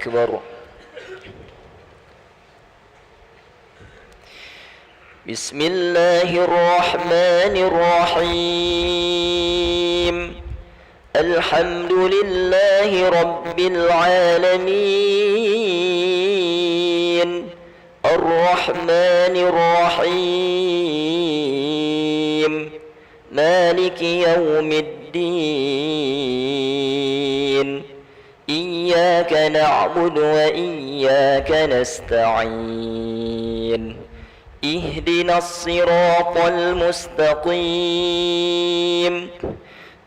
أكبر. بسم الله الرحمن الرحيم. الحمد لله رب العالمين الرحمن الرحيم مالك يوم الدين إياك نعبد وإياك نستعين اهدنا الصراط المستقيم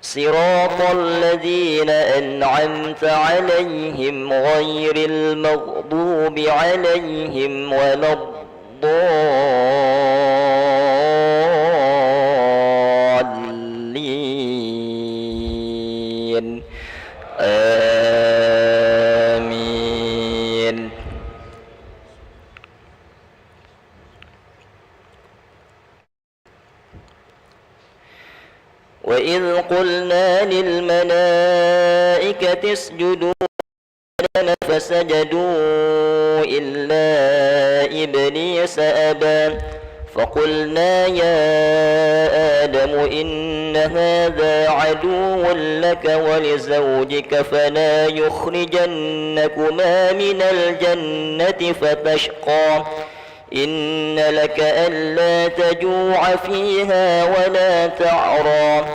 صراط الذين أنعمت عليهم غير المغضوب عليهم ولا الضالين آمين. وإذ قلنا للملائكة اسجدوا لآدم فسجدوا إلا إبليس أبى فقلنا يا آدم إن هذا عدو لك ولزوجك فلا يخرجنكما من الجنة فتشقى إن لك ألا تجوع فيها ولا تعرى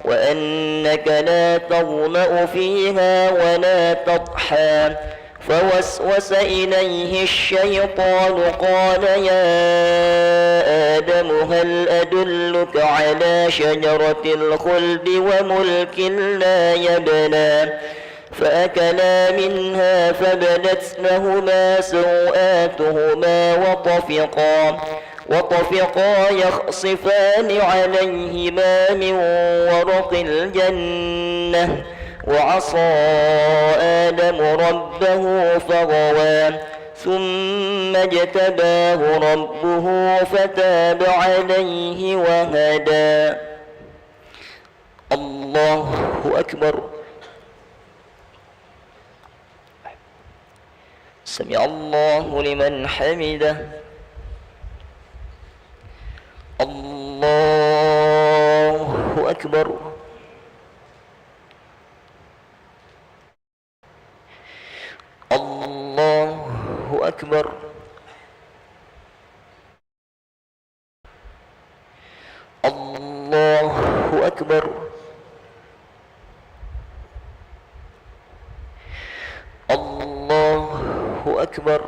وأنك لا تظمأ فيها ولا تضحى فوسوس إليه الشيطان قال يا آدم هل أدلك على شجرة الخلد وملك لا يبلى فأكلا منها فبدت لهما سوآتهما وطفقا يخصفان عليهما من ورق الجنة وعصى آدم ربه فغوى ثم اجتباه ربه فتاب عليه وهدى. الله أكبر. سمع الله لمن حمده. الله أكبر. الله أكبر. الله أكبر. الله أكبر.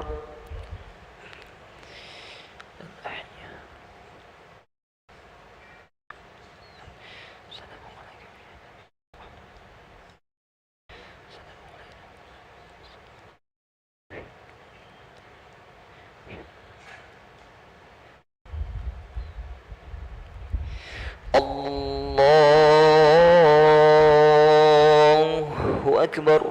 الله أكبر.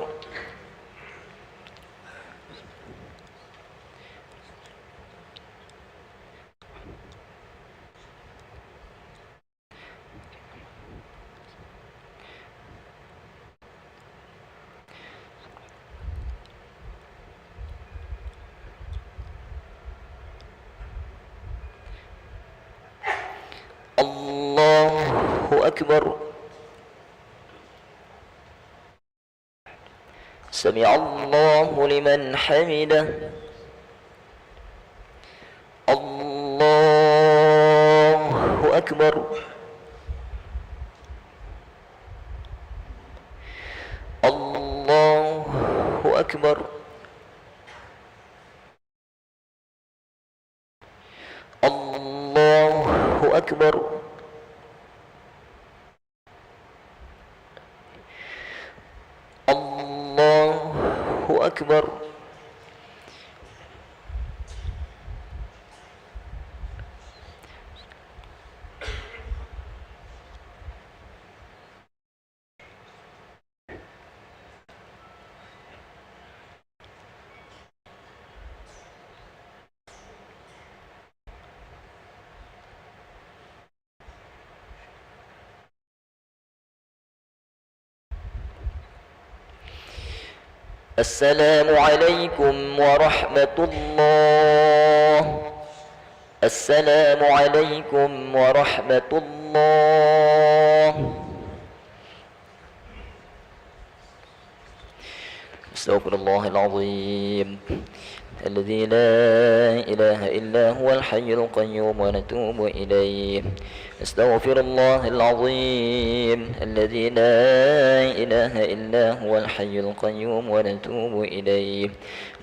الله أكبر. سمع الله لمن حمده. الله أكبر. الله أكبر. الله أكبر. الله أكبر. السلام عليكم ورحمة الله. السلام عليكم ورحمة الله. استغفر الله العظيم الذي لا إله إلا هو الحي القيوم ونتوب إليه. استغفر الله العظيم الذي لا إله إلا هو الحي القيوم ونتوب إليه.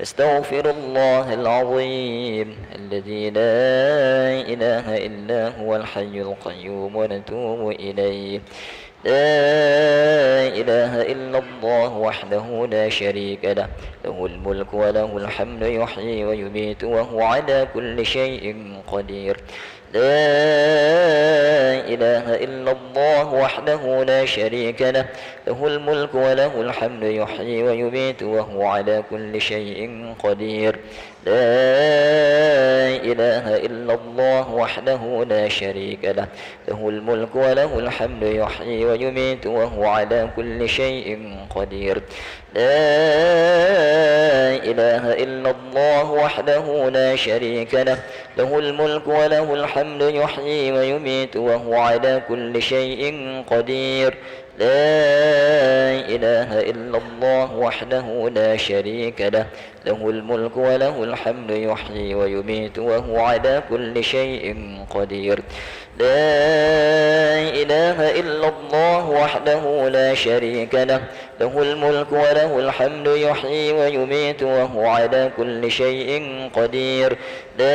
استغفر الله العظيم الذي لا إله إلا هو الحي القيوم ونتوب إليه. لا إله إلا الله وحده لا شريك له، له الملك وله الحمد يحيي ويميت وهو على كل شيء قدير. لا إله إلا الله وحده لا شريك له، له الملك وله الحمد يحيي ويميت وهو على كل شيء قدير. لا إله إلا الله وحده لا شريك له، له الملك وله الحمد يحيي ويميت وهو على كل شيء قدير. لا إله إلا الله وحده لا شريك له، له الملك وله الحمد يحيي ويميت وهو على كل شيء قدير. لا إله إلا الله وحده لا شريك له، له الملك وله الحمد يحيي ويميت وهو على كل شيء قدير. لا إله إلا الله وحده لا شريك له، له الملك وله الحمد يحيي ويميت وهو على كل شيء قدير. لا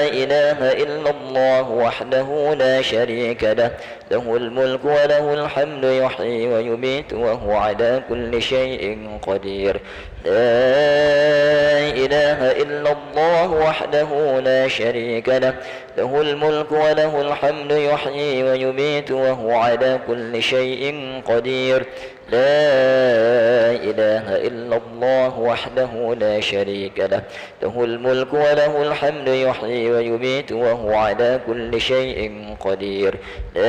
إله إلا الله وحده لا شريك له، له الملك وله الحمد يحيي ويميت وهو على كل شيء قدير. لا إله إلا الله وحده لا شريك له، له الملك وله الحمد يحيي ويميت وهو على كل شيء قدير. لا إله إلا الله وحده لا شريك له، له الملك وله الحمد يحيي ويميت وهو على كل شيء قدير. لا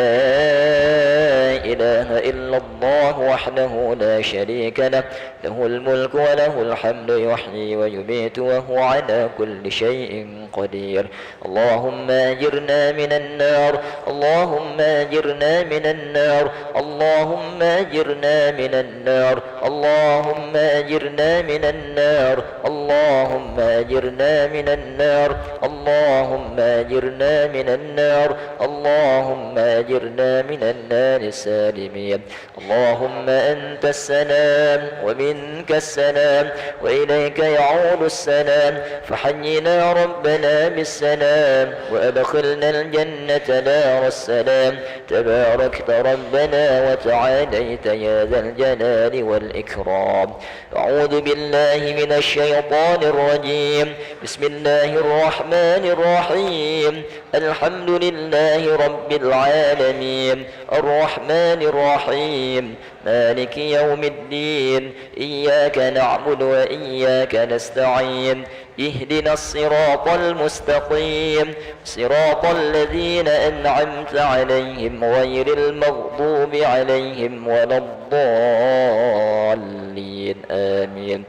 إله إلا الله وحده لا شريك له، له الملك وله الحمد يحيي ويميت وهو على كل شيء قدير. اللهم أجرنا من النار، اللهم أجرنا من النار، اللهم أجرنا من النار، اللهم أجرنا من النار، اللهم أجرنا من النار، اللهم أجرنا من النار، اللهم أجرنا من النار سالمين. اللهم أنت السلام ومنك السلام وإليك يعود السلام، فحينا ربنا بالسلام وأدخلنا الجنة دار السلام. تباركت ربنا وتعاليت يا ذا الجلال والإكرام. أعوذ بالله من الشيطان الرجيم. بسم الله الرحمن الرحيم. الحمد لله رب العالمين، الرحمن الرحيم، مالك يوم الدين. إياك نعبد وإياك نستعين. اهدنا الصراط المستقيم، صراط الذين أنعمت عليهم غير المغضوب عليهم ولا الضالين. آمين.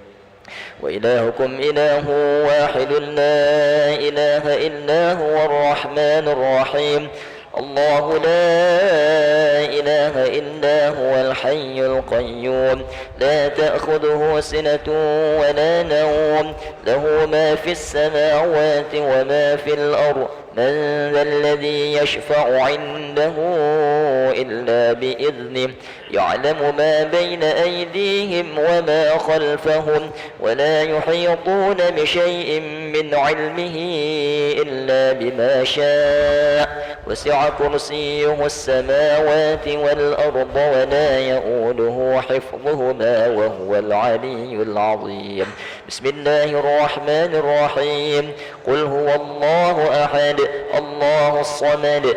وإلهكم إله واحد لا إله إلا هو الرحمن الرحيم. الله لا إله إلا هو الحي القيوم، لا تأخذه سنة ولا نوم، له ما في السماوات وما في الأرض. من ذا الذي يشفع عنده إلا بإذنه، يعلم ما بين أيديهم وما خلفهم، ولا يحيطون بشيء من علمه إلا بما شاء. وسع كرسيه السماوات والأرض ولا يؤوده حفظهما وهو العلي العظيم. بسم الله الرحمن الرحيم. قل هو الله أحد الله الصمد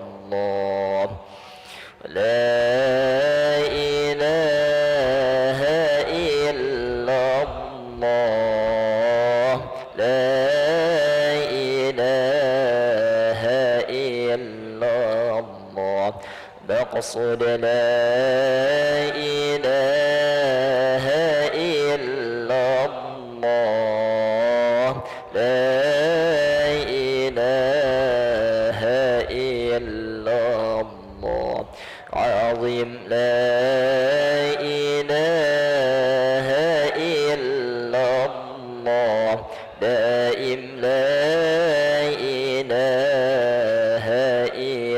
مقصود لا إله إلا الله لا إله إلا الله عظيم لا إله إلا الله دائم لا إله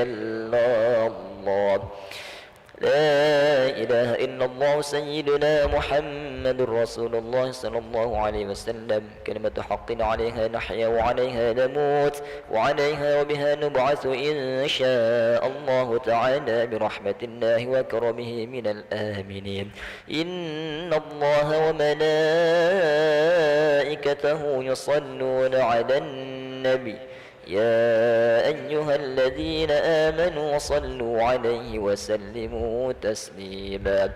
إلا الله لا إله إلا الله سيدنا محمد رسول الله صلى الله عليه وسلم كلمة حق عليها نحيا وعليها نموت وعليها وبها نبعث إن شاء الله تعالى برحمة الله وكرمه من الآمنين إن الله وملائكته يصلون على النبي يا أيها الذين آمنوا صلوا عليه وسلموا تسليما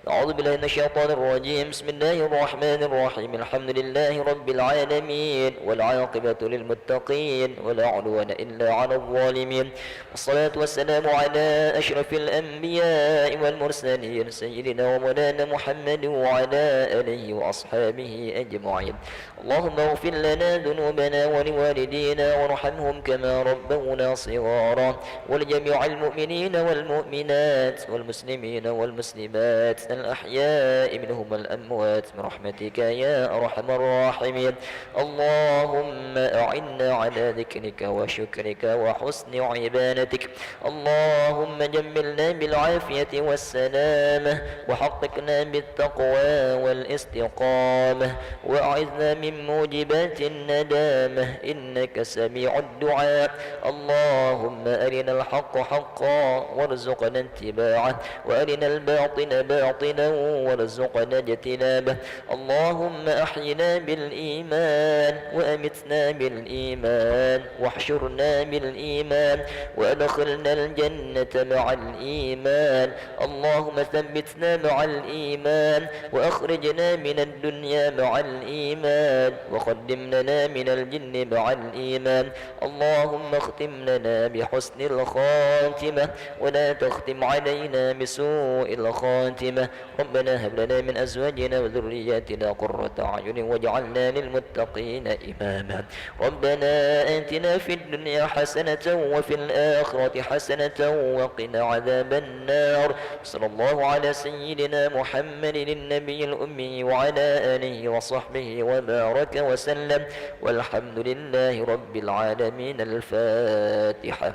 أعوذ بالله من الشيطان الرجيم بسم الله الرحمن الرحيم الحمد لله رب العالمين والعاقبة للمتقين ولا عدوان إلا على الظالمين والصلاة والسلام على أشرف الأنبياء والمرسلين سيدنا ومولانا محمد وعلى آله وأصحابه أجمعين اللهم اغفر لنا ذنوبنا ولوالدينا وارحمهم كما ربونا صغارا ولجميع المؤمنين والمؤمنات والمسلمين والمسلمات الأحياء منهم الأموات برحمتك يا أرحم الراحمين اللهم أعنا على ذكرك وشكرك وحسن عبادتك اللهم جملنا بالعافية والسلامة وحققنا بالتقوى والاستقامة وأعذنا من موجبات الندامة إنك سميع الدعاء اللهم أرنا الحق حقا وارزقنا اتباعه وأرنا الباطل باطلا وارزقنا اجتنابه اللهم أحينا بالإيمان وأمتنا بالإيمان واحشرنا بالإيمان وأدخلنا الجنة مع الإيمان اللهم ثبتنا مع الإيمان وأخرجنا من الدنيا مع الإيمان وقدم لنا من الجن مع الإيمان اللهم اختم لنا بحسن الخاتمة ولا تختم علينا بسوء الخاتمة ربنا هب لنا من أزواجنا وذرياتنا قرة أعين واجعلنا للمتقين إماما ربنا آتنا في الدنيا حسنة وفي الآخرة حسنة وقنا عذاب النار صلى الله على سيدنا محمد النبي الأمي وعلى آله وصحبه وبارك وسلم والحمد لله رب العالمين الفاتحة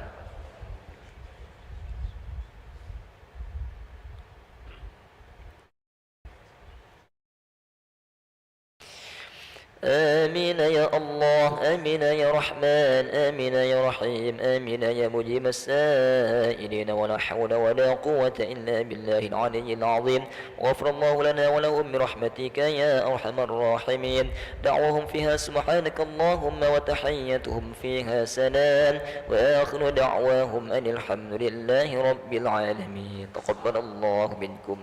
آمين يا الله آمين يا رحمن آمين يا رحيم آمين يا مجيب السائلين ولا حول ولا قوة إلا بالله العلي العظيم غفر الله لنا ولهم برحمتك يا أرحم الراحمين دعوهم فيها سبحانك اللهم وتحيتهم فيها سلام وآخر دعواهم أن الحمد لله رب العالمين تقبل الله منكم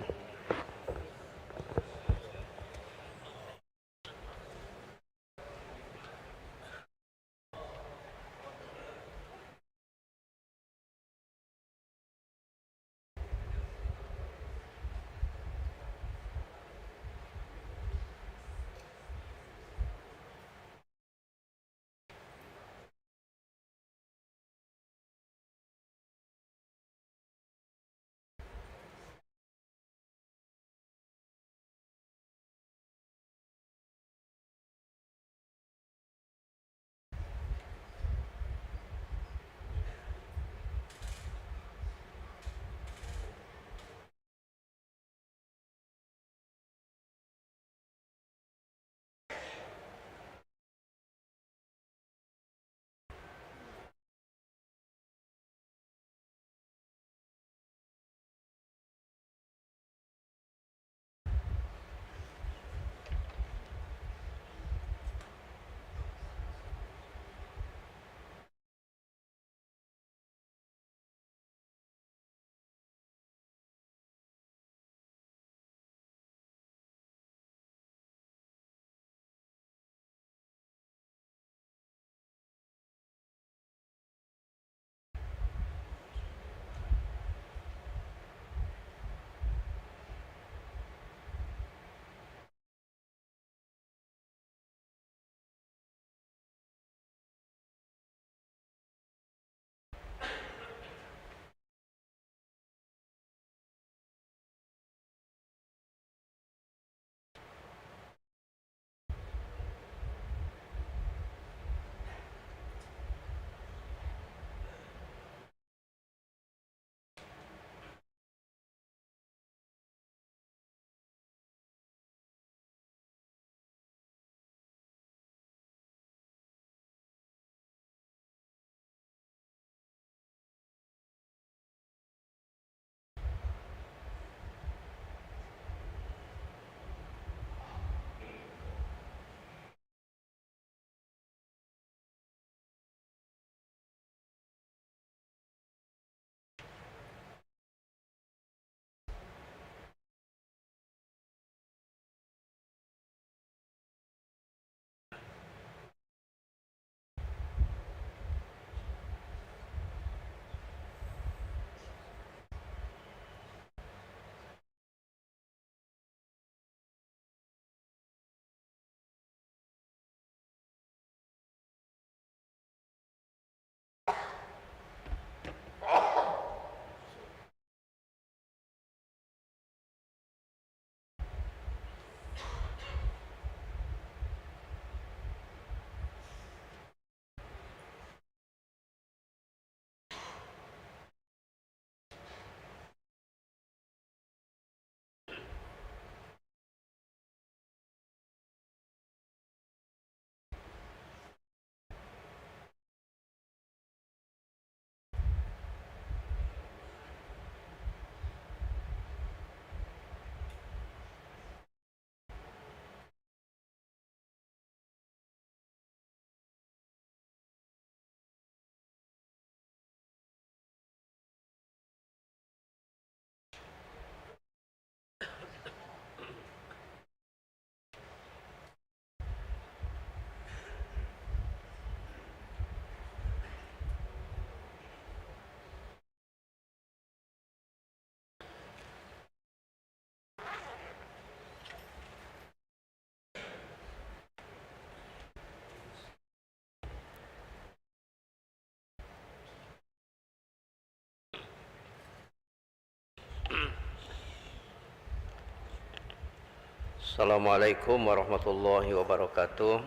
Assalamualaikum warahmatullahi wabarakatuh.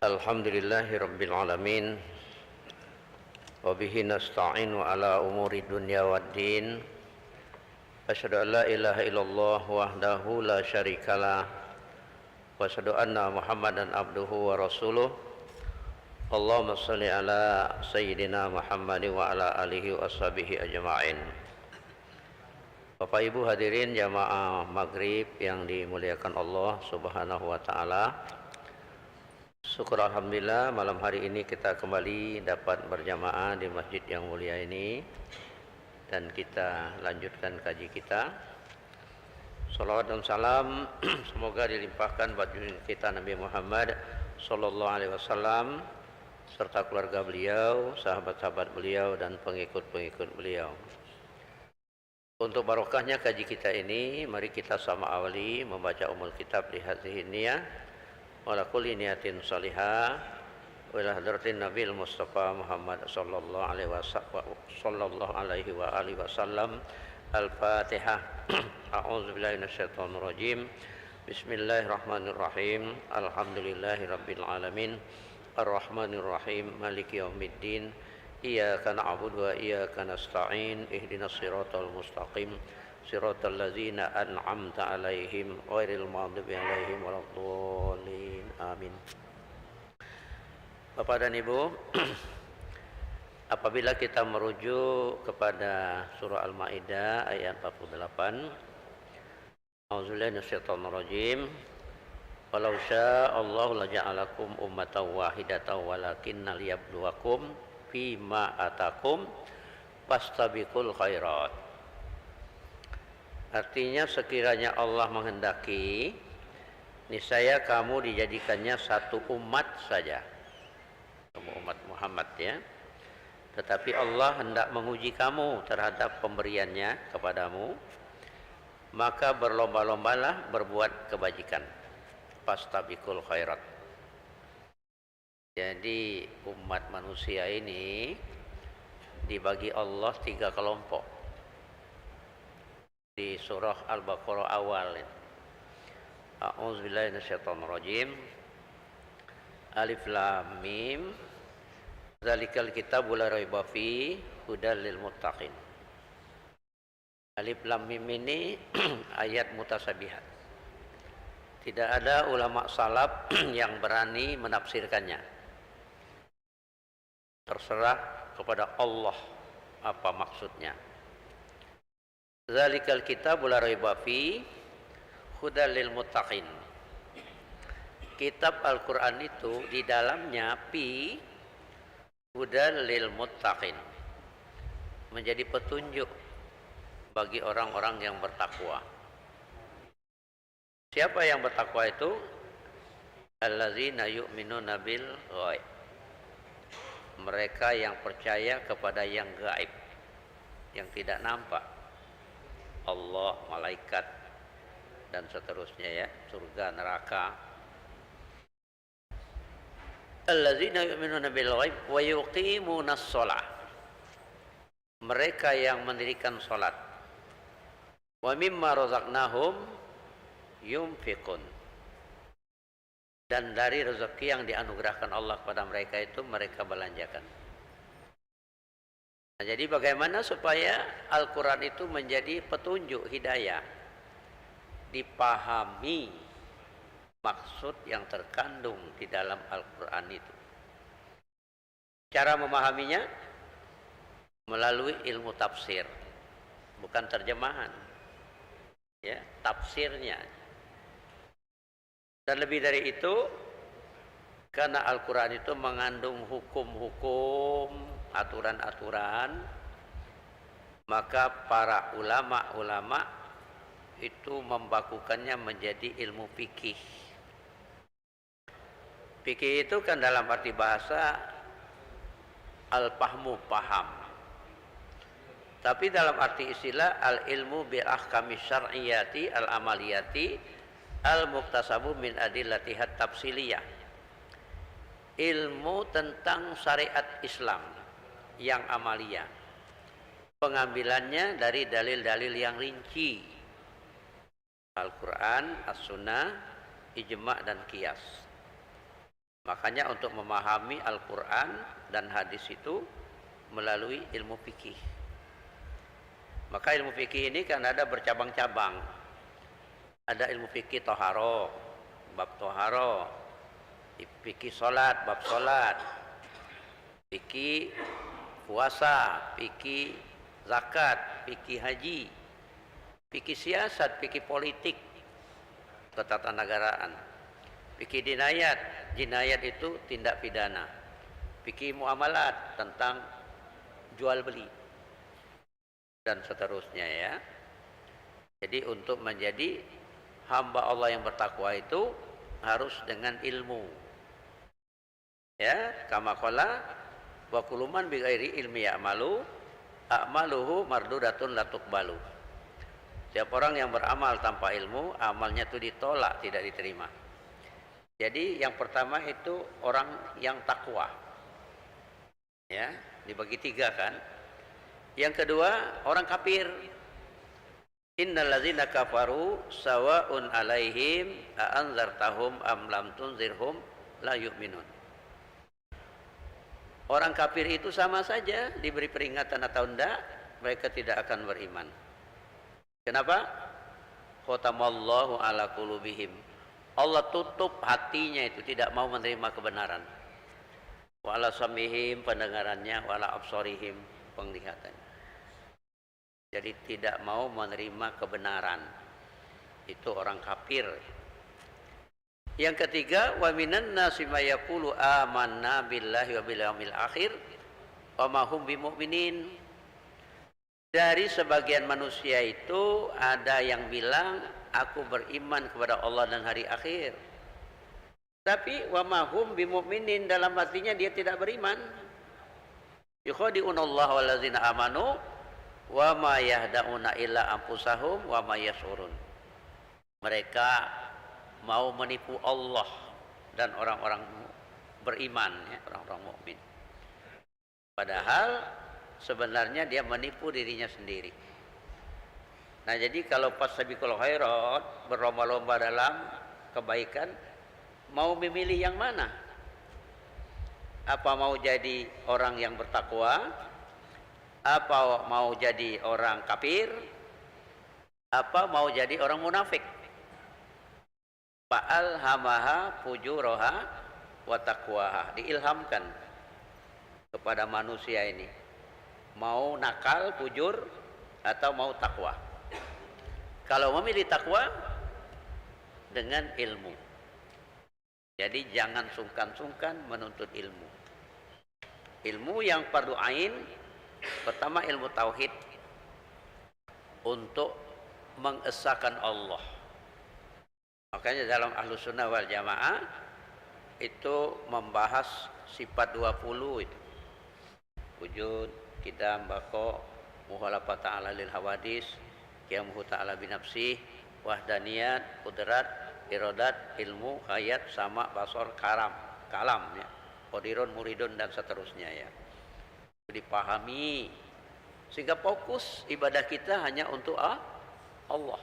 Alhamdulillahi rabbil alamin. Wabihi nasta'inu ala umuri dunya waddin. Asyhadu an la ilaha illallah wahdahu la syarikalah. Wa asyhadu anna Muhammadan abduhu wa rasuluh. Allahumma salli ala sayyidina Muhammadin wa ala alihi wa ashabihi ajma'in. Bapak Ibu hadirin jamaah maghrib yang dimuliakan Allah subhanahu wa ta'ala. Syukur alhamdulillah malam hari ini kita kembali dapat berjamaah di masjid yang mulia ini. Dan kita lanjutkan kaji kita. Salawat dan salam semoga dilimpahkan buat kita Nabi Muhammad sallallahu alaihi wasallam serta keluarga beliau, sahabat-sahabat beliau dan pengikut-pengikut beliau. Untuk barokahnya kaji kita ini, mari kita sama awali membaca umul kitab di hadhihi niyah wala kulli niyatin salihah wa ila hadratin Nabil Mustafa Muhammad sallallahu alaihi wa alihi wasallam. Al-Fatihah. A'udzu billahi minasyaitonir rajim. Bismillahirrahmanirrahim. Alhamdulillahirabbil alamin. Arrahmanir rahim. Maliki yaumiddin. Iyyaka na'budu wa iyyaka nasta'in. Ihdinas siratal mustaqim. Siratal ladzina an'amta 'alaihim ghairil maghdubi 'alaihim waladdallin. Amin. Bapak dan Ibu, apabila kita merujuk kepada surah Al-Maidah ayat 48, A'udzubillahi minasyaitonir rajim. Walau syaa Allahu laja'alakum ummatan wahidatan walakinna liyabluwakum fima atakum fastabiqul khairat. Artinya sekiranya Allah menghendaki, niscaya kamu dijadikannya satu umat saja, kamu umat Muhammad ya. Tetapi Allah hendak menguji kamu terhadap pemberiannya kepadamu, maka berlomba-lombalah berbuat kebajikan. Fastabiqul khairat. Jadi umat manusia ini dibagi Allah 3 kelompok. Di surah Al-Baqarah awal. A'udzubillahi minasyaitonir rajim. Alif lam mim. Dzalikal kitabu la raiba fi hudal lil muttaqin. Alif lam mim ini ayat mutasabihat. Tidak ada ulama salaf yang berani menafsirkannya. Terserah kepada Allah apa maksudnya. Dzalikal kitabu la raiba fi hudal lil muttaqin. Kitab Al-Qur'an itu di dalamnya fi hudal lil muttaqin, menjadi petunjuk bagi orang-orang yang bertakwa. Siapa yang bertakwa itu? Allazina yu'minuna bil ghaib. Mereka yang percaya kepada yang gaib, yang tidak nampak. Allah, malaikat dan seterusnya ya, surga, neraka. Allazina yu'minuna bil ghaib wa yuqimunas shalah. Mereka yang mendirikan salat. Wa mimma razaqnahum yunfiqun. Dan dari rezeki yang dianugerahkan Allah kepada mereka itu mereka belanjakan. Nah, jadi bagaimana supaya Al-Quran itu menjadi petunjuk hidayah, dipahami maksud yang terkandung di dalam Al-Quran itu. Cara memahaminya melalui ilmu tafsir, bukan terjemahan, ya, tafsirnya. Dan lebih dari itu, karena Al-Quran itu mengandung hukum-hukum, aturan-aturan, maka para ulama-ulama itu membakukannya menjadi ilmu fikih. Fikih itu kan dalam arti bahasa al-fahmu, paham. Tapi dalam arti istilah al-ilmu bil ahkami syar'iyyati al-amaliyati al-muktasabu min adillatihat tafsiliyah. Ilmu tentang syariat Islam yang amaliyah. Pengambilannya dari dalil-dalil yang rinci. Al-Quran, As-Sunnah, Ijma' dan Qiyas. Makanya untuk memahami Al-Quran dan hadis itu melalui ilmu fikih. Maka ilmu fikih ini kan ada bercabang-cabang. Ada ilmu fikih toharo, bab toharo, fikih solat, bab solat, fikih puasa, fikih zakat, fikih haji, fikih siasat, fikih politik, ketatanegaraan, fikih jinayat itu tindak pidana, fikih muamalat tentang jual beli dan seterusnya ya. Jadi untuk menjadi hamba Allah yang bertakwa itu harus dengan ilmu. Ya, kama qala wa kullu man bi ghairi ilmi ya'malu a'maluhu mardudatun la tuqbalu. Setiap orang yang beramal tanpa ilmu, amalnya itu ditolak, tidak diterima. Jadi yang pertama itu orang yang takwa. Ya, dibagi tiga kan. Yang kedua, orang kafir. Innal ladzina kafaru sawa'un 'alaihim a anzartahum am lam tunzirhum la yu'minun. Orang kafir itu sama saja diberi peringatan atau tidak, mereka tidak akan beriman. Kenapa? Khatamallahu ala qulubihim. Allah tutup hatinya itu, tidak mau menerima kebenaran. Wa ala samihim, pendengarannya, wa ala absarihim, penglihatannya. Jadi tidak mau menerima kebenaran. Itu orang kafir. Yang ketiga, wa minan nasi may yaqulu amanna billahi wa bil yaumil akhir wa ma hum bimumin. Dari sebagian manusia itu ada yang bilang aku beriman kepada Allah dan hari akhir. Tapi wa ma hum bimumin, dalam hatinya dia tidak beriman. Yukhadi'unallaha wallazina amanu wa ma yahda'una illa anfusahum wa ma yashurun. Mereka mau menipu Allah dan orang-orang beriman, ya, orang-orang mukmin. Padahal sebenarnya dia menipu dirinya sendiri. Nah, jadi kalau pas sabiqul khairat, berlomba-lomba dalam kebaikan, mau memilih yang mana? Apa mau jadi orang yang bertakwa? Apa mau jadi orang kafir? Apa mau jadi orang munafik? Fa'alhamaha fujuraha wa taqwaha. Diilhamkan kepada manusia ini, mau nakal, fujur, atau mau takwa. Kalau memilih takwa dengan ilmu. Jadi jangan sungkan-sungkan menuntut ilmu. Ilmu yang fardu ain, pertama ilmu tauhid untuk mengesahkan Allah. Makanya dalam Ahlus Sunnah wal Jamaah itu membahas sifat 20 itu. Wujud, qidam, baqa, muhalafat ta'ala lil hawadis, qiyamuhu ta'ala binafsih, wahdaniyat, qudrat, iradat, ilmu, hayat, sama, basar, kalam ya. Qadirun, muridun dan seterusnya ya. Dipahami sehingga fokus ibadah kita hanya untuk Allah.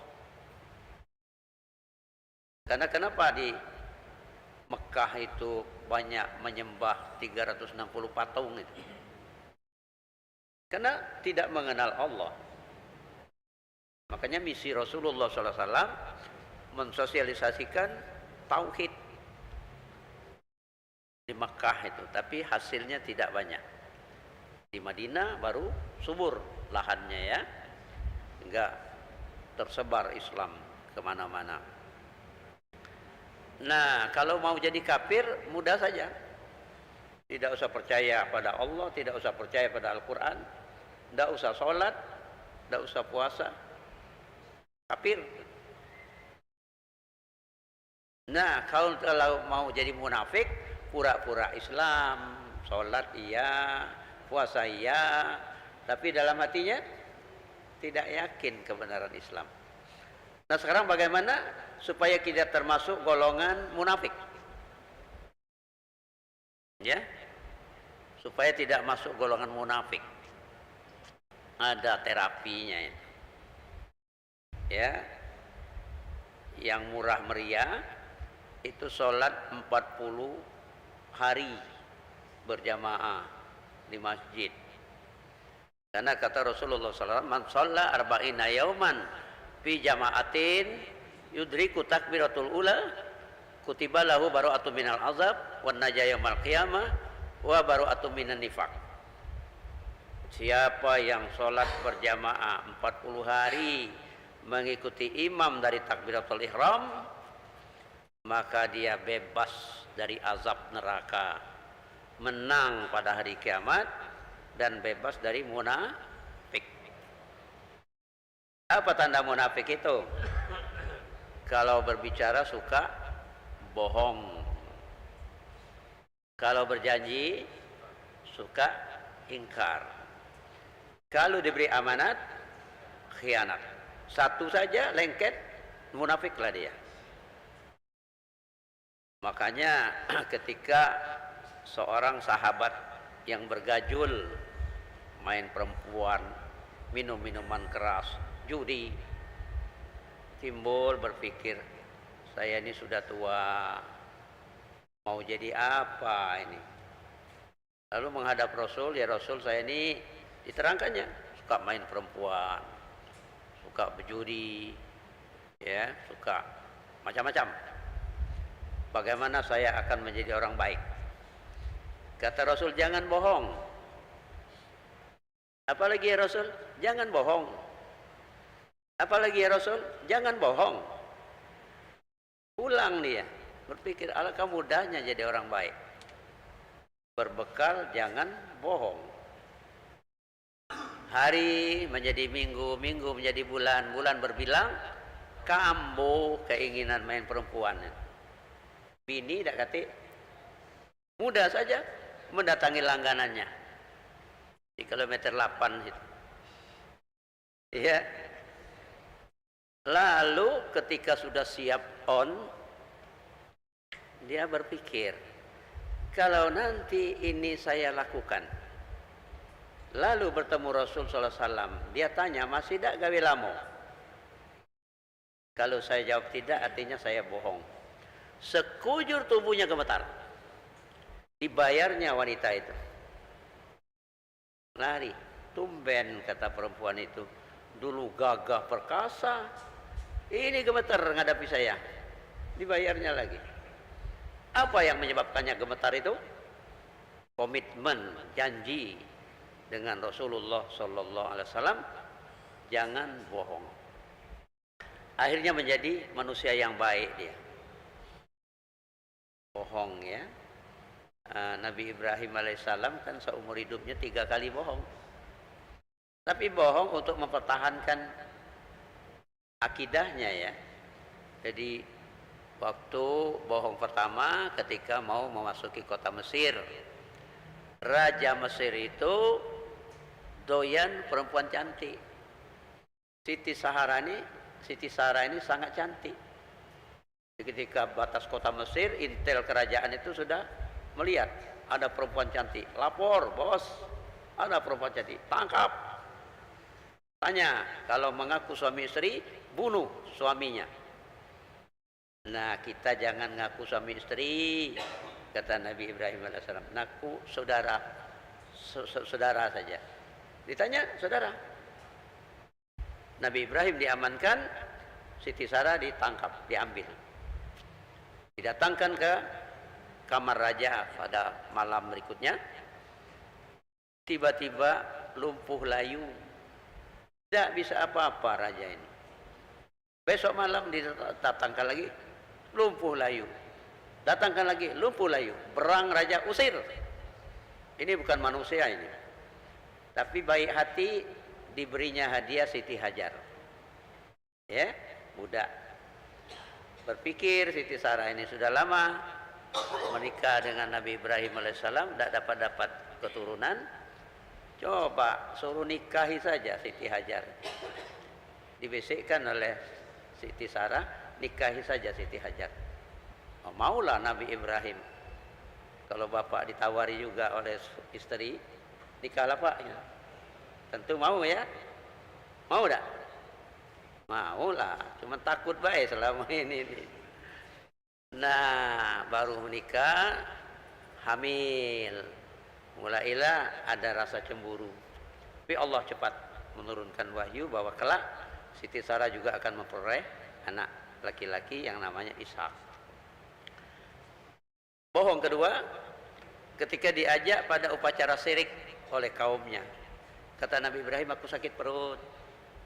Karena kenapa di Mekah itu banyak menyembah 360 patung itu? Karena tidak mengenal Allah. Makanya misi Rasulullah SAW mensosialisasikan tauhid di Mekah itu, tapi hasilnya tidak banyak. Di Madinah baru subur lahannya ya, hingga tersebar Islam kemana-mana. Nah, kalau mau jadi kafir mudah saja. Tidak usah percaya pada Allah, tidak usah percaya pada Al-Quran, tidak usah sholat, tidak usah puasa, kafir. Nah, kalau mau jadi munafik, pura-pura Islam, sholat iya, puasa iya, tapi dalam hatinya tidak yakin kebenaran Islam. Nah, sekarang bagaimana supaya kita termasuk golongan munafik? Ya, supaya tidak masuk golongan munafik, ada terapinya itu. Ya, yang murah meriah itu sholat 40 hari berjamaah di masjid. Karena kata Rasulullah SAW, man shalla arba'ina yauman fi jama'atin yudriku takbiratul ula kutiba lahu bara'atu minal azab wan najaya yaumil qiyamah wa bara'atu minan nifaq. Siapa yang sholat berjamaah 40 hari mengikuti imam dari takbiratul ihram, maka dia bebas dari azab neraka, menang pada hari kiamat, dan bebas dari munafik. Apa tanda munafik itu? Kalau berbicara suka bohong, kalau berjanji suka ingkar, kalau diberi amanat khianat. Satu saja lengket, munafiklah dia. Makanya ketika seorang sahabat yang bergajul, main perempuan, minum minuman keras, judi, timbul berpikir, saya ini sudah tua, mau jadi apa ini? Lalu menghadap Rasul, ya Rasul, saya ini, diterangkannya, suka main perempuan, suka berjudi, ya, suka macam-macam. Bagaimana saya akan menjadi orang baik? Kata Rasul, jangan bohong. Apalagi ya Rasul, jangan bohong. Apalagi ya Rasul, jangan bohong. Pulang dia, berpikir alangkah mudahnya jadi orang baik. Berbekal jangan bohong. Hari menjadi minggu, minggu menjadi bulan, bulan berbilang, kambuh keinginan main perempuan. Bini tak kata, mudah saja mendatangi langganannya di kilometer 8 itu. Iya. Lalu ketika sudah siap on, dia berpikir, kalau nanti ini saya lakukan, lalu bertemu Rasul SAW, dia tanya, masih tak gawe lamo? Kalau saya jawab tidak, artinya saya bohong. Sekujur tubuhnya gemetar. Dibayarnya wanita itu. Lari. Tumben, kata perempuan itu. Dulu gagah perkasa. Ini gemetar menghadapi saya. Dibayarnya lagi. Apa yang menyebabkannya gemetar itu? Komitmen, janji dengan Rasulullah SAW. Jangan bohong. Akhirnya menjadi manusia yang baik dia. Bohong ya. Nabi Ibrahim alaihissalam kan seumur hidupnya 3 kali bohong. Tapi bohong untuk mempertahankan akidahnya ya. Jadi waktu bohong pertama ketika mau memasuki kota Mesir. Raja Mesir itu doyan perempuan cantik. Siti Sarah ini sangat cantik. Ketika batas kota Mesir, intel kerajaan itu sudah melihat ada perempuan cantik. Lapor, bos, ada perempuan cantik, tangkap. Tanya, kalau mengaku suami istri, bunuh suaminya. Nah, kita jangan ngaku suami istri, kata Nabi Ibrahim AS. Ngaku saudara, saudara saja. Ditanya, saudara. Nabi Ibrahim diamankan, Siti Sarah ditangkap, diambil. Didatangkan ke kamar raja pada malam berikutnya. Tiba-tiba lumpuh layu. Tidak bisa apa-apa raja ini. Besok malam didatangkan lagi, lumpuh layu. Datangkan lagi, lumpuh layu. Berang raja, usir. Ini bukan manusia ini. Tapi baik hati, diberinya hadiah Siti Hajar. Ya, budak. Berpikir Siti Sarah ini sudah lama menikah dengan Nabi Ibrahim alaihissalam, tidak dapat keturunan. Coba suruh nikahi saja Siti Hajar. Dibisikkan oleh Siti Sarah, nikahi saja Siti Hajar. Oh, maulah Nabi Ibrahim. Kalau bapak ditawari juga oleh istri, nikahlah pak. Tentu mau ya. Mau tak? Maulah, cuma takut baik selama ini. Nah, baru menikah, hamil. Mulailah ada rasa cemburu. Tapi Allah cepat menurunkan wahyu bahwa kelak Siti Sarah juga akan memperoleh anak laki-laki yang namanya Ishak. Bohong kedua, ketika diajak pada upacara syirik oleh kaumnya. Kata Nabi Ibrahim, aku sakit perut,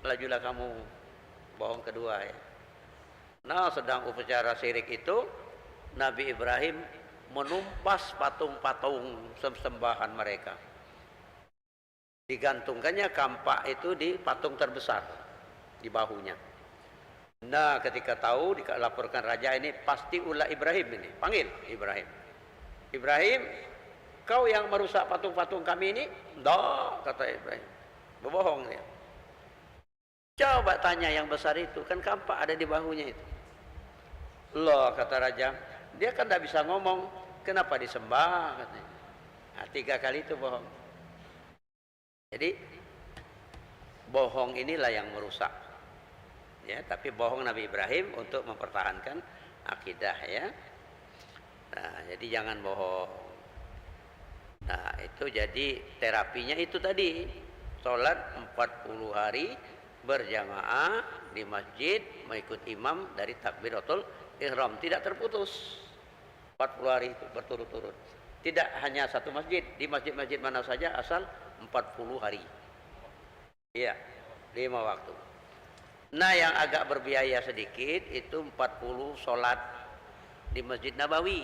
lajulah kamu. Bohong kedua ya. Nah, sedang upacara syirik itu, Nabi Ibrahim menumpas patung-patung sembahan mereka. Digantungkannya kampak itu di patung terbesar di bahunya. Nah, ketika tahu dilaporkan raja ini, pasti ulah Ibrahim ini. Panggil Ibrahim. Ibrahim, kau yang merusak patung-patung kami ini? Tidak, kata Ibrahim. Berbohong dia. Coba tanya yang besar itu, kan kampak ada di bahunya itu. Loh, kata raja, dia kan tidak bisa ngomong, kenapa disembah? Katanya. Nah, 3 kali itu bohong. Jadi bohong inilah yang merusak. Ya, tapi bohong Nabi Ibrahim untuk mempertahankan akidah ya. Nah, jadi jangan bohong. Nah, itu jadi terapinya itu tadi. Sholat 40 hari berjamaah di masjid, mengikut imam dari takbiratul ihram, tidak terputus 40 hari itu berturut-turut. Tidak hanya satu masjid, di masjid-masjid mana saja asal 40 hari. Iya, 5 waktu. Nah, yang agak berbiaya sedikit itu 40 sholat di Masjid Nabawi.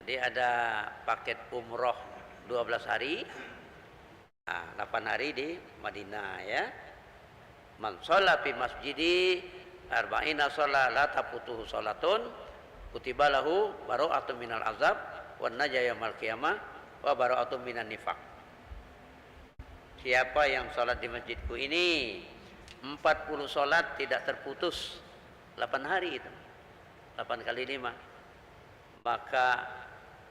Jadi ada paket umroh 12 hari, 8 hari di Madinah ya. Man sholat fi masjidi arba'ina sholat la taputuhu sholatun kutiba lahu bara'atun minal azab wan najaya yaumil qiyamah wa bara'atun minan nifaq. Siapa yang sholat di masjidku ini 40 sholat tidak terputus 8 hari itu 8 kali 5, maka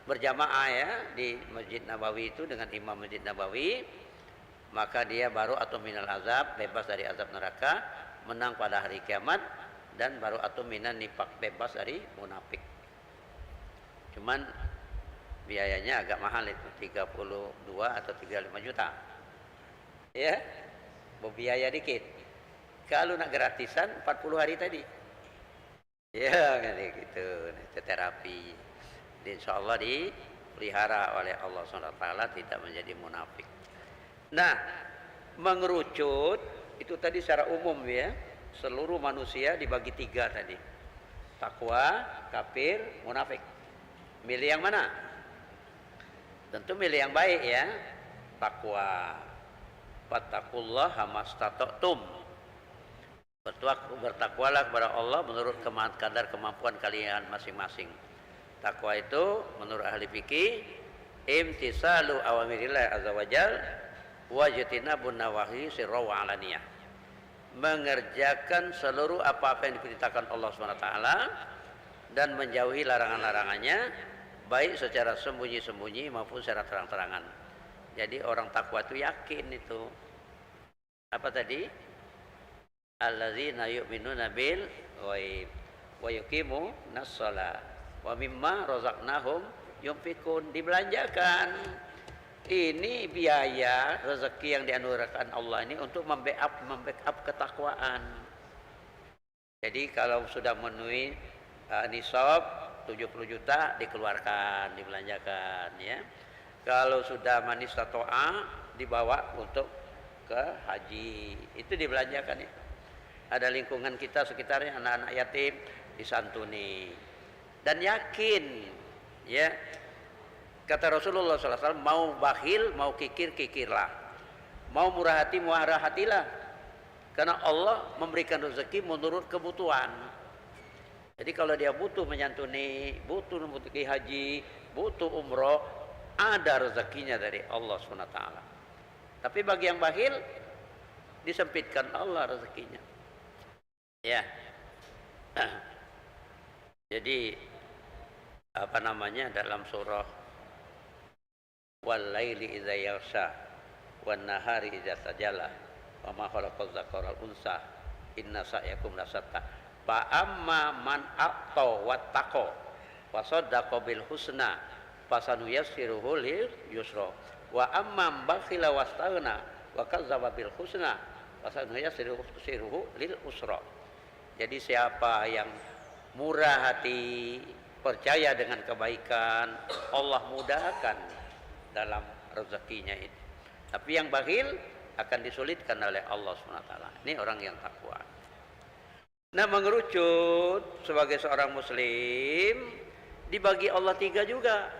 berjamaah ya di Masjid Nabawi itu dengan imam Masjid Nabawi, maka dia baru atau minal azab, bebas dari azab neraka, menang pada hari kiamat, dan baru atau minan nifak, bebas dari munafik. Cuman biayanya agak mahal itu, 32 atau 35 juta ya, berbiaya dikit. Kalau nak gratisan 40 hari tadi ya kayak gitu, itu terapi. Insya Allah dipelihara oleh Allah SWT, tidak menjadi munafik. Nah, mengerucut itu tadi secara umum ya, seluruh manusia dibagi 3 tadi, takwa, kafir, munafik. Milih yang mana? Tentu milih yang baik ya, takwa. Fattaqullaha mastata'tum. Bertakwalah kepada Allah menurut kadar kemampuan kalian masing-masing. Takwa itu menurut ahli fikih imtisalu awamirillah azza wajal wajtinabun nawahi sirra wa alaniyah. Mengerjakan seluruh apa-apa yang diperintahkan Allah SWT dan menjauhi larangan-larangannya, baik secara sembunyi-sembunyi maupun secara terang-terangan. Jadi orang takwa itu yakin itu. Apa tadi? Alladzina yu'minuna bil ghaib wa yuqimuna shalah wa mimma razaqnahum yunfikun. Dibelanjakan. Ini biaya rezeki yang dianugerahkan Allah ini untuk membackup ketakwaan. Jadi kalau sudah memenuhi nisab 70 juta dikeluarkan, dibelanjakan ya. Kalau sudah manis tatoa dibawa untuk ke haji, itu dibelanjakan ya. Ada lingkungan kita sekitarnya anak-anak yatim disantuni dan yakin ya. Kata Rasulullah SAW, mau bakhil, mau kikir, kikirlah. Mau murah hati, murah hatilah. Karena Allah memberikan rezeki menurut kebutuhan. Jadi kalau dia butuh menyantuni, butuh membutuhkan haji, butuh umroh, ada rezekinya dari Allah SWT. Tapi bagi yang bakhil, disempitkan Allah rezekinya. Ya. Jadi apa namanya dalam surah wal laili idza yaghsha wan nahari idza tajalla wa ma khalaqaz zakara wal unsa inna sa'yakum lasatta. Fa amma man aqta wattaqo wa saddaqa bil husna fasanuyassiruhu lil yusra. Wa amma bakhila wastaghna wa kadzdzaba bil husna fasanuyassiruhu lil usra. Jadi siapa yang murah hati, percaya dengan kebaikan, Allah mudahkan dalam rezekinya itu. Tapi yang bakhil akan disulitkan oleh Allah SWT. Ini orang yang takwa. Nah, mengerucut sebagai seorang muslim dibagi Allah 3 juga.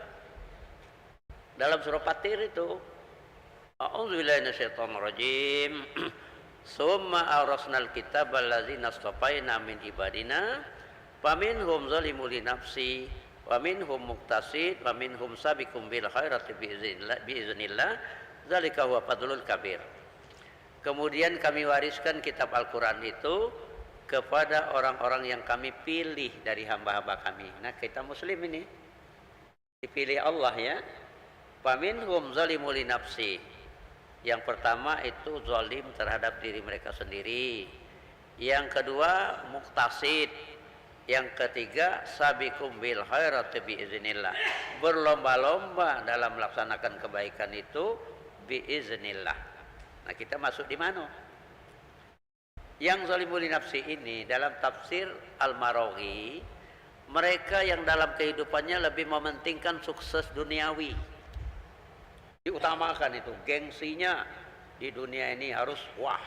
Dalam surah Fatir itu, a'udzubillahi minasyaitonir rajim. Summa awrasnal kitaba allazina astafaina min ibadina faminhum zalimun li nafsi wa minhum muqtasid wa minhum sabiqum bil khairati biiznillah zalika huwa fadlul kabir. Kemudian kami wariskan kitab Al-Qur'an itu kepada orang-orang yang kami pilih dari hamba-hamba kami. Nah, kita muslim ini dipilih Allah ya. Faminhum zalimun li nafsi. Yang pertama itu zalim terhadap diri mereka sendiri. Yang kedua muqtasid. Yang ketiga sabiqum bil khairati biiznillah. Berlomba-lomba dalam melaksanakan kebaikan itu biiznillah. Nah, kita masuk di mana? Yang zalimul li nafsi ini dalam tafsir Al-Maraghi, mereka yang dalam kehidupannya lebih mementingkan sukses duniawi. Diutamakan itu, gengsinya di dunia ini harus wah.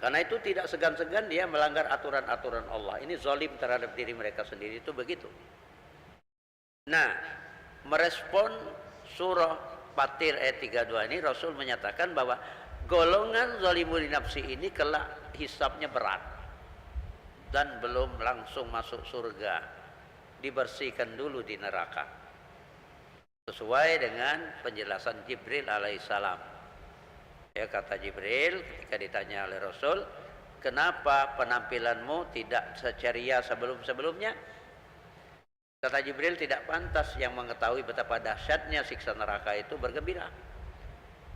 Karena itu tidak segan-segan dia melanggar aturan-aturan Allah. Ini zalim terhadap diri mereka sendiri, itu begitu. Nah, merespon surah Fatir ayat 32 ini, Rasul menyatakan bahwa golongan zalimul nafsi ini kelak hisabnya berat dan belum langsung masuk surga, dibersihkan dulu di neraka sesuai dengan penjelasan Jibril alaihissalam. Ya, kata Jibril ketika ditanya oleh Rasul, kenapa penampilanmu tidak seceria sebelum-sebelumnya? Kata Jibril, tidak pantas yang mengetahui betapa dahsyatnya siksa neraka itu bergembira.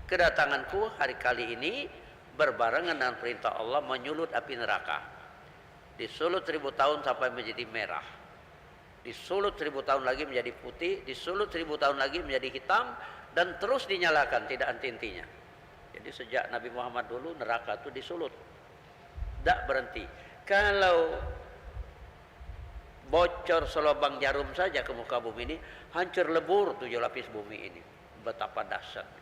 Kedatanganku hari kali ini berbarengan dengan perintah Allah menyulut api neraka. Disulut 1000 tahun sampai menjadi merah. Disulut 1000 tahun lagi menjadi putih. Disulut 1000 tahun lagi menjadi hitam. Dan terus dinyalakan, tidak henti-hentinya. Jadi sejak Nabi Muhammad dulu neraka itu disulut. Tidak berhenti. Kalau bocor selubang jarum saja ke muka bumi ini, hancur lebur 7 lapis bumi ini. Betapa dahsyat.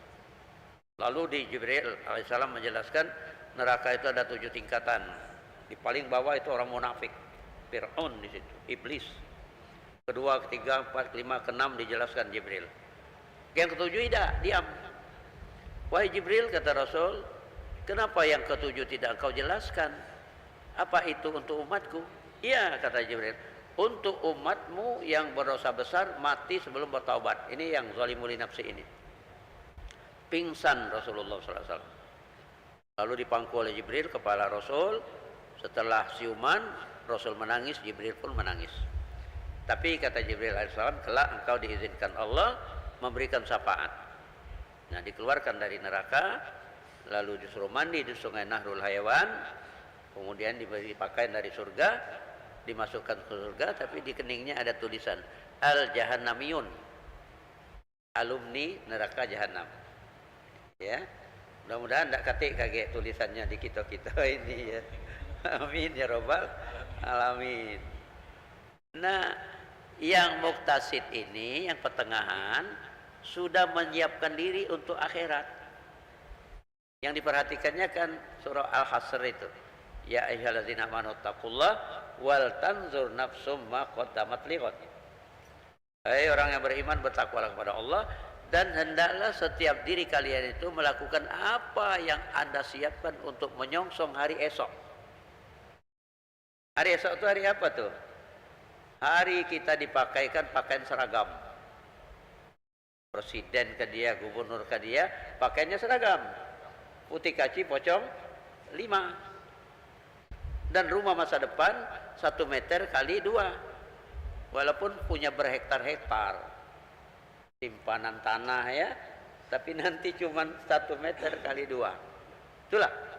Lalu di Jibril alaihissalam menjelaskan neraka itu ada 7 tingkatan. Di paling bawah itu orang munafik, Fir'aun di situ, iblis. Kedua, ketiga, empat, kelima, keenam dijelaskan Jibril. Yang ketujuh tidak, diam. Wahai Jibril, kata Rasul, kenapa yang ketujuh tidak engkau jelaskan? Apa itu untuk umatku? Iya, kata Jibril, untuk umatmu yang berdosa besar mati sebelum bertaubat. Ini yang zalimul nafsi ini. Pingsan Rasulullah SAW. Lalu dipangku oleh Jibril kepala Rasul. Setelah siuman, Rasul menangis, Jibril pun menangis. Tapi kata Jibril alaihissalam, kelak engkau diizinkan Allah memberikan syafaat. Nah, dikeluarkan dari neraka, lalu disuruh mandi di sungai Nahrul Hayawan, kemudian diberi pakaian dari surga, dimasukkan ke surga, tapi di keningnya ada tulisan Al-Jahannamiyun, alumni neraka Jahannam. Ya, mudah-mudahan tidak kaget tulisannya di kita ini ya. Amin ya robbal alamin. Nah, yang muktasid ini, yang pertengahan, sudah menyiapkan diri untuk akhirat. Yang diperhatikannya kan surah Al-Hasr itu. Ya ayyuhallazina amanu taqullah wal tanzur nafsum ma qaddamat lighad. Hai orang yang beriman, bertakwalah kepada Allah, dan hendaklah setiap diri kalian itu melakukan apa yang Anda siapkan untuk menyongsong hari esok. Hari esok itu hari apa tuh? Hari kita dipakaikan pakaian seragam. Presiden ke dia, gubernur ke dia, pakaiannya seragam. Putih kaci pocong 5. Dan rumah masa depan 1 meter kali 2. Walaupun punya berhektar-hektar simpanan tanah ya, tapi nanti cuma 1 meter kali 2. Itulah.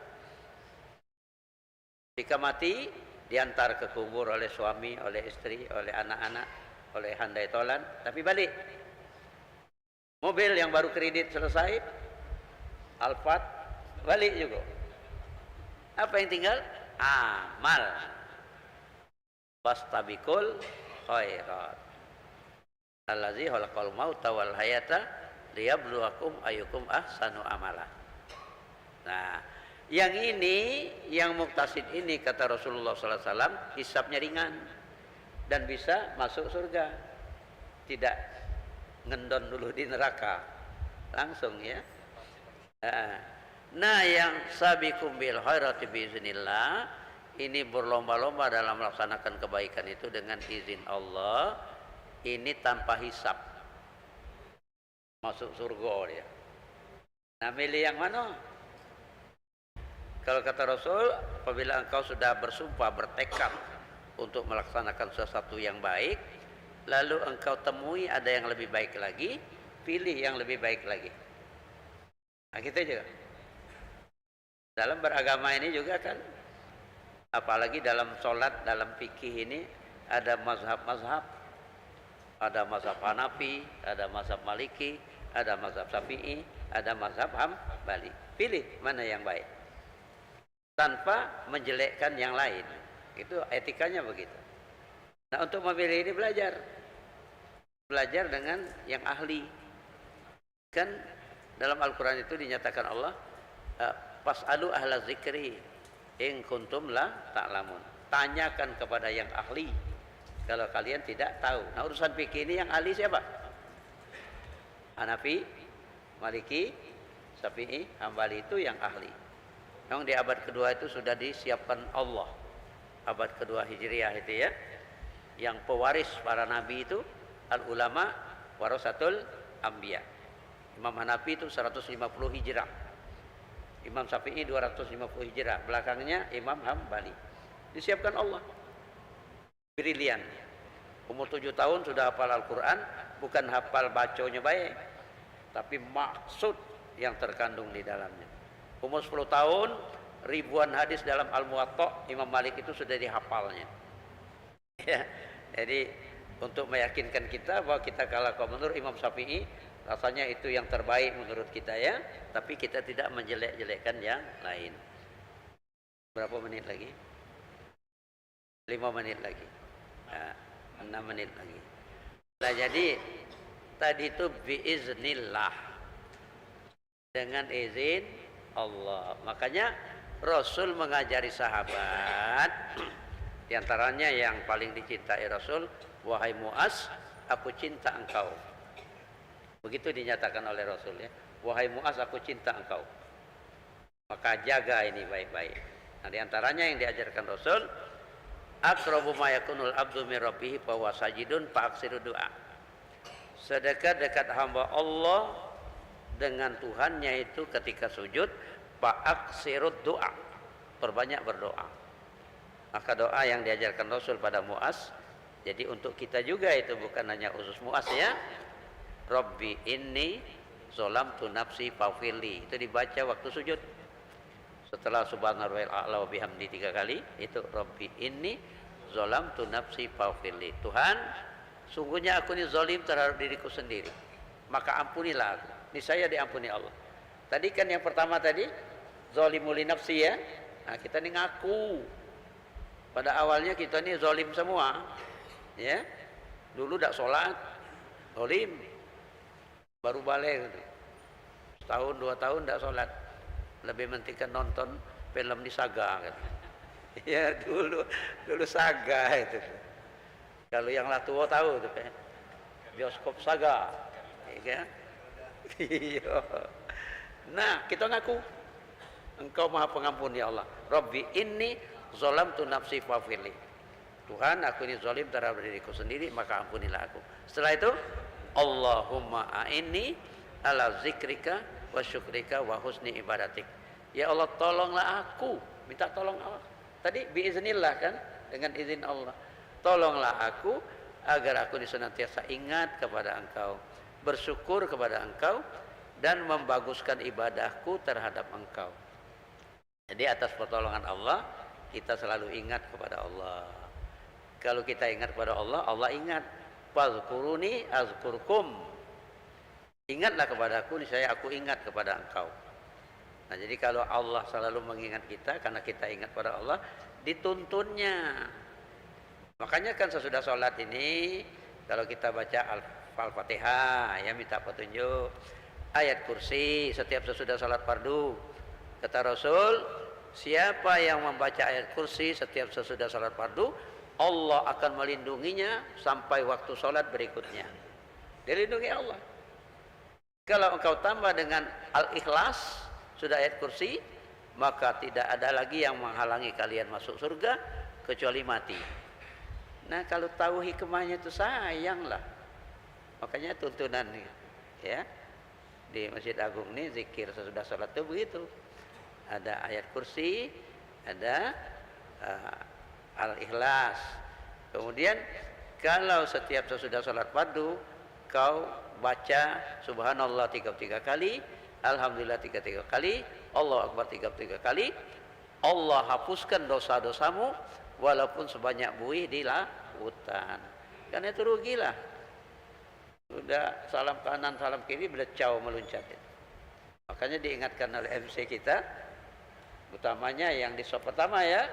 Ketika mati, diantar ke kubur oleh suami, oleh istri, oleh anak-anak, oleh handai tolan, tapi balik. Mobil yang baru kredit selesai, Alphard, balik juga. Apa yang tinggal? Amal. Fastabikul khairat. Allazi khalaqal mauta wal hayata liyabluwakum ayyukum ahsanu amala. Nah, yang ini, yang muktasid ini kata Rasulullah SAW, hisabnya ringan dan bisa masuk surga, tidak ngendon dulu di neraka, langsung ya. Nah, yang sabiqum bil khairati biiznillah, ini berlomba-lomba dalam melaksanakan kebaikan itu dengan izin Allah, ini tanpa hisab, masuk surga dia. Nah, milih yang mana? Kalau kata Rasul, apabila engkau sudah bersumpah, bertekad untuk melaksanakan sesuatu yang baik, lalu engkau temui ada yang lebih baik lagi, pilih yang lebih baik lagi. Nah, kita juga dalam beragama ini juga kan, apalagi dalam sholat, dalam fikih ini ada mazhab-mazhab, ada mazhab Hanafi, ada mazhab Maliki, ada mazhab Syafi'i, ada mazhab Hambali. Pilih mana yang baik tanpa menjelekkan yang lain. Itu etikanya begitu. Nah, untuk memilih ini belajar dengan yang ahli. Kan dalam Al-Quran itu dinyatakan Allah, fas'alu ahla zikri in kuntum la ta'lamun. Tanyakan kepada yang ahli kalau kalian tidak tahu. Nah, urusan fikih ini yang ahli siapa? Hanafi, Maliki, Syafi'i, Hambali, itu yang ahli. Memang di abad kedua itu sudah disiapkan Allah. Abad kedua Hijriah itu ya. Yang pewaris para nabi itu al-ulama warasatul anbiya. Imam Hanafi itu 150 Hijrah. Imam Syafi'i 250 Hijrah. Belakangnya Imam Hambali. Disiapkan Allah. Brilian. Umur 7 tahun sudah hafal Al-Quran. Bukan hafal baconya baik, tapi maksud yang terkandung di dalamnya. Umur 10 tahun, ribuan hadis dalam Al-Muwatta Imam Malik itu sudah dihafalnya. Ya, jadi untuk meyakinkan kita bahwa kita kalau menurut Imam Syafi'i, rasanya itu yang terbaik menurut kita ya, tapi kita tidak menjelek-jelekkan yang lain. Berapa menit lagi? 5 menit lagi. Nah, 6 menit lagi. Nah, jadi tadi itu biiznillah, dengan izin Allah. Makanya Rasul mengajari sahabat, diantaranya yang paling dicintai Rasul, wahai Mu'az, aku cinta engkau. Begitu dinyatakan oleh Rasul ya, wahai Mu'az, aku cinta engkau. Maka jaga ini baik-baik. Nah, diantaranya yang diajarkan Rasul, aqrabu ma yakunul abdu min rabbih fa huwa sajidun fa aksiru doa. Sedekat-dekat hamba Allah dengan Tuhannya itu ketika sujud, fa'aksirud doa, perbanyak berdoa. Maka doa yang diajarkan Rasul pada Mu'az, jadi untuk kita juga itu bukan hanya khusus Mu'az ya. Rabbi inni zolamtu nafsi fa'firli, itu dibaca waktu sujud. Setelah subhanallahil a'la wa bihamdi 3 kali, itu Rabbi inni zolamtu nafsi fa'firli. Tuhan, sungguhnya aku ini zalim terhadap diriku sendiri, maka ampunilah aku. Ini saya diampuni Allah. Tadi kan yang pertama tadi zalimul li nafsi ya. Nah, kita ini ngaku. Pada awalnya kita ini zalim semua. Ya. Dulu tidak sholat, zalim. Baru balik. Setahun 2 tahun tidak sholat. Lebih mentingkan nonton film di Saga kan. Ya, dulu Saga itu. Kalau yang Latuo tahu tuh kan. Bioskop Saga. Ya kan? Iya. Nah, kita ngaku engkau maha pengampun ya Allah. Rabbi inni zalamtu nafsi fa'firli. Tuhan, aku ini zalim terhadap diriku sendiri, maka ampunilah aku. Setelah itu, Allahumma a'inni ala zikrika wa syukrika wa husni ibadatik. Ya Allah, tolonglah aku. Minta tolong Allah. Tadi biiznillah kan, dengan izin Allah. Tolonglah aku agar aku senantiasa ingat kepada engkau, bersyukur kepada engkau, dan membaguskan ibadahku terhadap engkau. Jadi atas pertolongan Allah kita selalu ingat kepada Allah. Kalau kita ingat kepada Allah, Allah ingat. Fazkuruni azkurkum. Ingatlah kepadaku, niscaya aku ingat kepada engkau. Nah, jadi kalau Allah selalu mengingat kita karena kita ingat pada Allah, dituntunnya. Makanya kan sesudah sholat ini, kalau kita baca Al-Fatihah, ya minta petunjuk. Ayat kursi setiap sesudah sholat fardu. Kata Rasul, siapa yang membaca ayat kursi setiap sesudah sholat fardu, Allah akan melindunginya sampai waktu sholat berikutnya. Dilindungi Allah. Kalau engkau tambah dengan Al-Ikhlas, sudah ayat kursi, maka tidak ada lagi yang menghalangi kalian masuk surga kecuali mati. Nah, kalau tahu hikmahnya itu sayanglah. Makanya tuntunan ya di Masjid Agung ini zikir sesudah sholat itu begitu. Ada ayat kursi, ada Al-Ikhlas. Kemudian kalau setiap sesudah sholat fardu kau baca subhanallah 33 kali, alhamdulillah 33 kali, Allahu akbar 33 kali, Allah hapuskan dosa-dosamu walaupun sebanyak buih di lautan. Karena itu rugilah. Sudah salam kanan, salam kiri, belecau meluncat. Makanya diingatkan oleh MC kita, utamanya yang di sop pertama ya,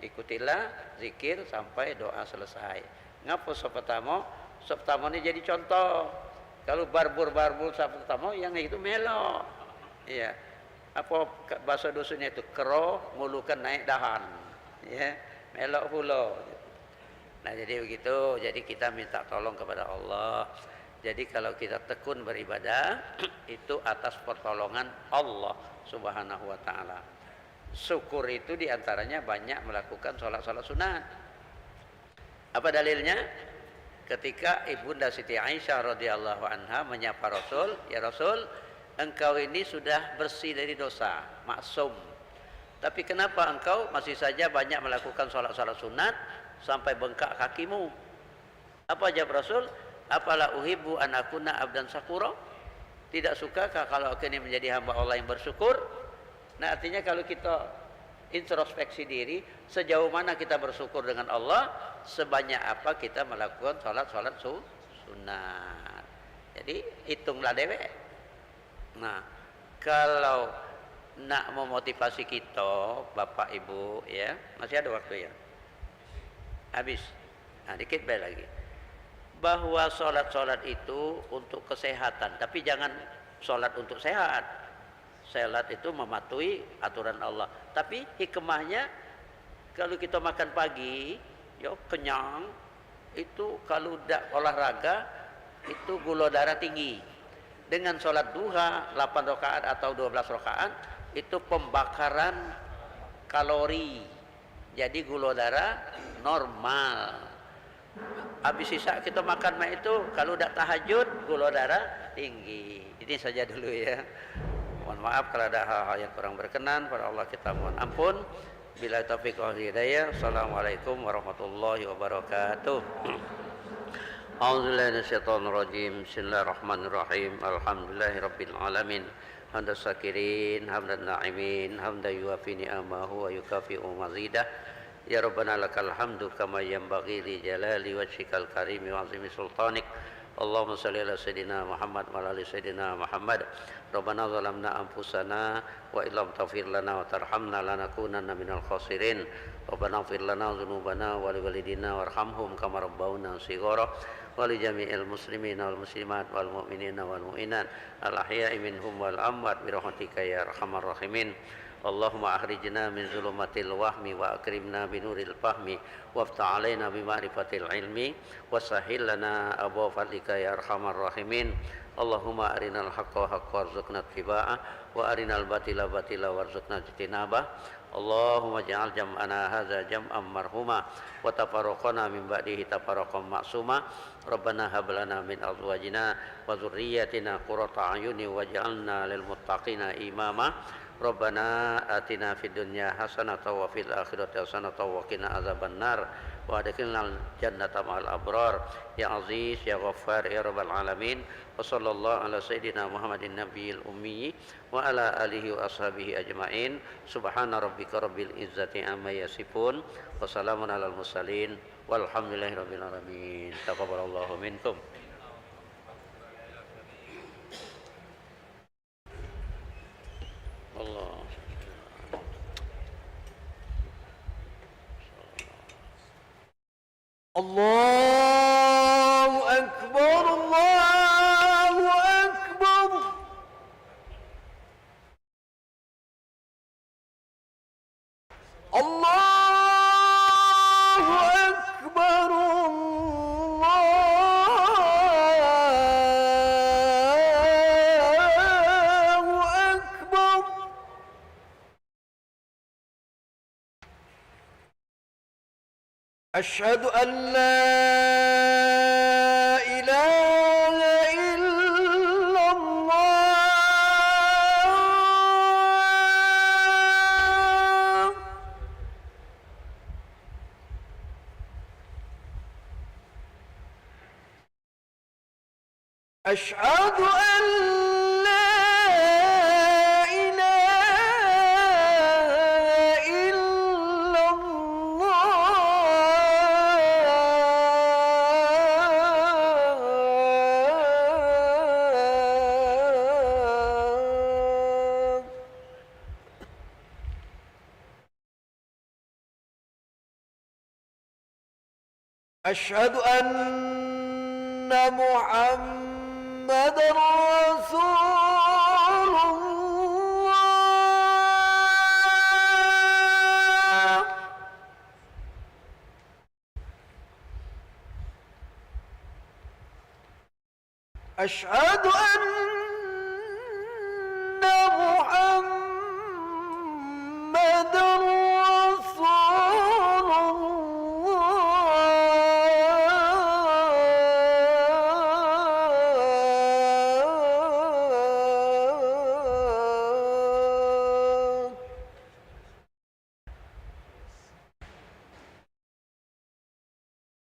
ikutilah zikir sampai doa selesai. Ngapa sop pertama? Sop pertama ini jadi contoh. Kalau barbur sop pertama yang itu melo. Iya. Apa bahasa dusunnya itu kero mulukan naik dahan. Ya, melok pula. Nah, jadi begitu. Jadi kita minta tolong kepada Allah. Jadi kalau kita tekun beribadah itu atas pertolongan Allah Subhanahu wa taala. Syukur itu diantaranya banyak melakukan sholat-sholat sunat. Apa dalilnya? Ketika Ibunda Siti Aisyah radhiyallahu anha menyapa Rasul, ya Rasul, engkau ini sudah bersih dari dosa, maksum. Tapi kenapa engkau masih saja banyak melakukan sholat-sholat sunat sampai bengkak kakimu? Apa jawab Rasul? Apalah uhibbu an akuna abdan syakura? Tidak sukakah kalau aku ini menjadi hamba Allah yang bersyukur? Nah, artinya kalau kita introspeksi diri, sejauh mana kita bersyukur dengan Allah, sebanyak apa kita melakukan sholat-sholat sunat. Jadi hitunglah dewek. Nah, kalau nak memotivasi kita, Bapak Ibu, ya masih ada waktu ya. Habis. Nah, dikit lagi. Bahwa sholat-sholat itu untuk kesehatan, tapi jangan sholat untuk sehat. Sholat itu mematuhi aturan Allah. Tapi hikmahnya, kalau kita makan pagi, yo kenyang, itu kalau tidak olahraga, itu gula darah tinggi. Dengan sholat duha 8 rakaat atau 12 rakaat, itu pembakaran kalori. Jadi gula darah normal. Habis sisa kita makan itu kalau tidak tahajud gula darah tinggi. Ini saja dulu ya. Mohon maaf kalau ada hal-hal yang kurang berkenan, pada Allah kita mohon ampun. Bila taufiq wal hidayah. Assalamualaikum warahmatullahi wabarakatuh. A'udzubillahi minasyaitonir rajim. Bismillahirrahmanirrahim. Alhamdulillahirabbil alamin. Hamdan syakirin, hamdan na'imin, hamdan yuwafi ni'amahu wa yukafi'u mazidah. Ya Rabbana lakal hamdu kama yanbaghi li jalali wajhikal karimi wa azimi sultanik. Allahumma salli ala sayyidina Muhammad wa ala ali sayyidina Muhammad. Rabbana zalamna anfusana wa illam taghfir lana wa tarhamna lanakunanna minal khasirin. Rabbana ighfir lana dzunubana wa liwalidina warhamhum kama rabbawna shighara wa li jami'il muslimina wal muslimat wal mu'minina wal mu'minat al ahya'i minhum wal amwat bi rahmatika ya arhamar rahimin. Allahumma akhrijna min zulumatil wahmi wa akrimna binuril fahmi waftah alaina bima'rifatil ilmi wa sahhil lana abwaab fadlika ya arhamar rahimin. Allahumma arinal haqqa haqqa warzuqna ittiba'ah wa arinal batila batila warzuqna ijtinabah. Allahumma ja'al jam'ana hadza jam'an marhuma wa tafarraqana min ba'dihi tafarraqan ma'suma. Rabbana hab lana min azwajina wa dzurriyyatina qurrata a'yuni waj'alna lil muttaqina imama. Rabbana atina fid dunya hasanatan wa fil akhirati hasanatan wa qina azabannar. وأدخلنا الجنة مع الأبرار يا عزيز يا غفار يا رب العالمين وصلى الله على سيدنا محمد النبي الأمي وعلى آله وأصحابه أجمعين سبحان ربك رب العزة عما يصفون وسلام على المرسلين والحمد لله رب العالمين تقبل الله منكم. Allah. الله أكبر الله أكبر الله أكبر الله أكبر أشهد أن لا إله إلا الله أشهد أن لا إله إلا الله أشهد أن محمد رسول الله أشهد أن محمد رسول الله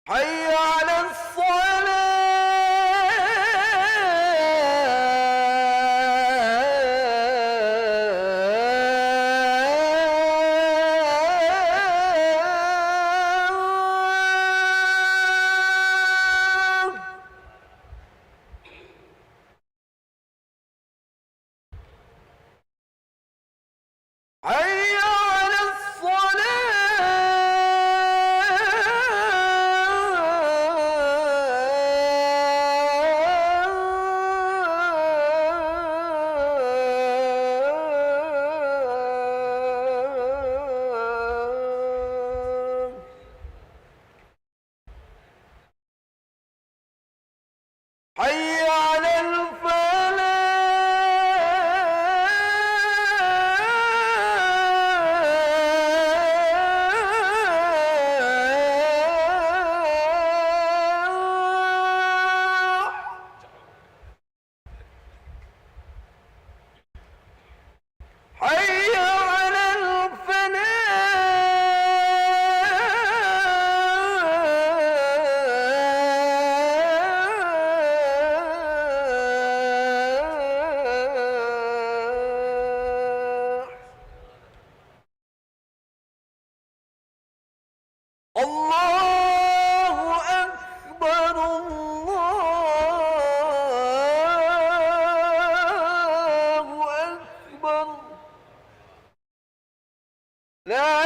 حي على الصلاة حي على الصلاة حي على الفلاح حي على الفلاح الله أكبر الله أكبر لا